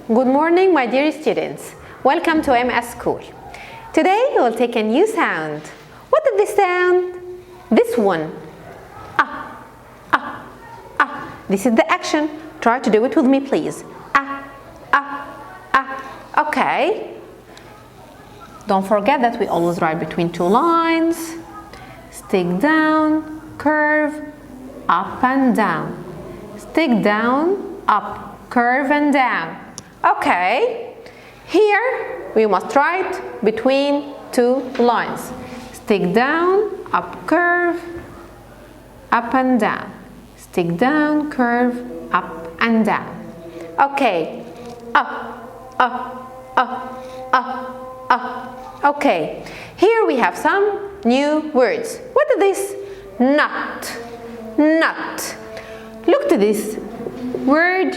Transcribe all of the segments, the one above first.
Good morning, my dear students. Welcome to MS School. Today we will take a new sound. What is this sound? This one. Ah, ah, ah. This is the action. Try to do it with me, please. Ah, ah, ah. Okay. Don't forget that we always write between two lines. Stick down, curve, up and down. Stick down, up, curve and down. Okay. Here we must write between two lines. Stick down, up, curve, up and down. Stick down, curve, up and down. Okay. Okay. Here we have some new words. What is this? Nut. Nut. Look to this word.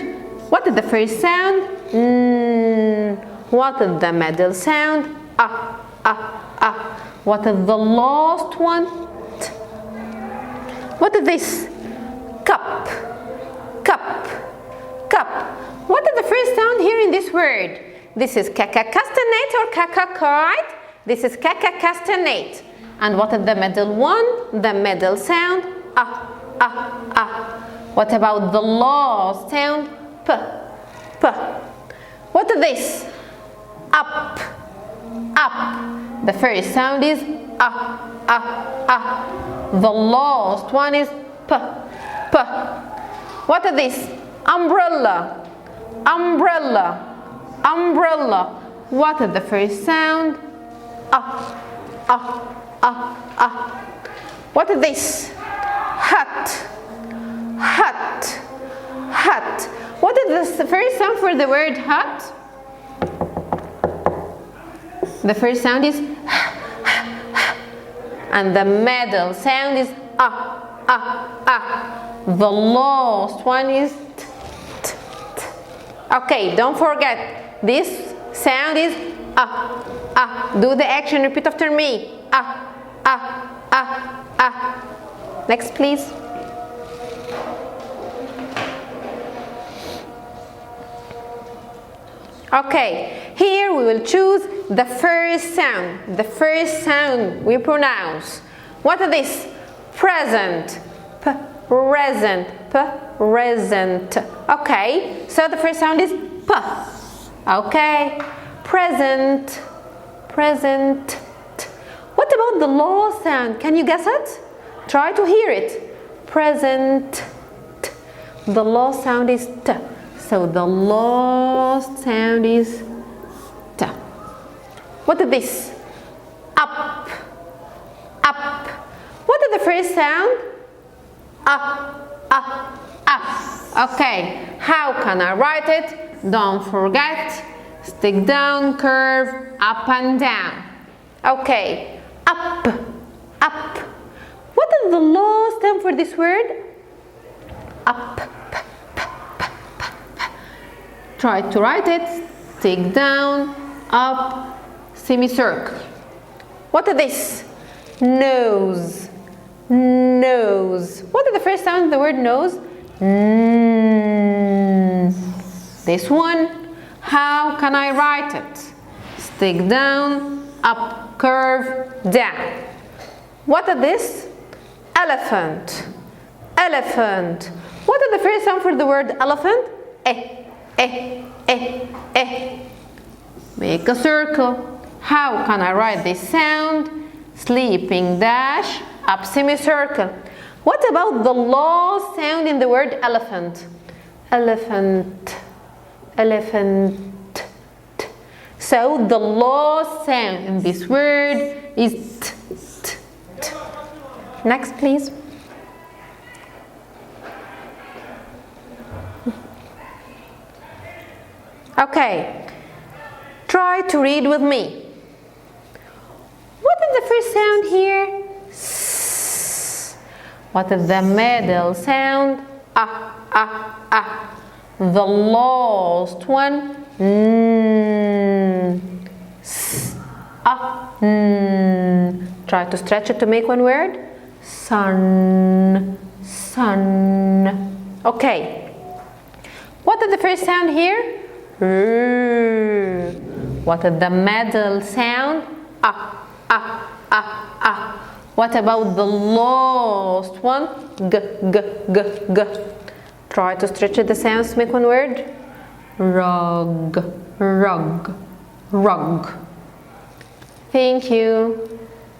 What is the first sound? What is the middle sound? What is the last one? T. What is this? Cup. Cup. Cup. What is the first sound here in this word? This is castanate or kite. This is castanate. And what is the middle one? The middle sound? What about the last sound? P. What is this? Up. Up. The first sound is The last one is P. What is this? Umbrella. Umbrella. Umbrella. What is the first sound? What is this? Hut. Hut. Hut. What is the first sound for the word hut? The first sound is and the middle sound is The last one is t. Okay, don't forget, this sound is Do the action, repeat after me. Next, please. Okay, here we will choose the first sound. The first sound we pronounce. What is this? Present. Present. Present. Okay, so the first sound is P. Okay, present. Present. What about the last sound? Can you guess it? Try to hear it. Present. The last sound is T. So the last sound is T. What is this? Up. Up. What is the first sound? Up. Okay, how can I write it? Don't forget, stick down, curve, up and down. Okay, up. Up. What is the last sound for this word? Up. Try to write it. Stick down, up, semicircle. What is this? Nose. Nose. What is the first sound of the word nose? This one. How can I write it? Stick down, up, curve, down. What is this? Elephant. Elephant. What is the first sound for the word elephant? Make a circle. How can I write this sound? Sleeping dash, up semicircle. What about the last sound in the word elephant? Elephant. Elephant. So the last sound in this word is T. Next, please. Okay, try to read with me. What is the first sound here? S. What is the middle sound? The last one? S. Try to stretch it to make one word. Sun. Sun. Okay. What is the first sound here? R. What is the middle sound? Ah, ah, ah, ah. What about the last one? G, g, g, g. Try to stretch the sounds to make one word. Rug, rug, rug. Thank you.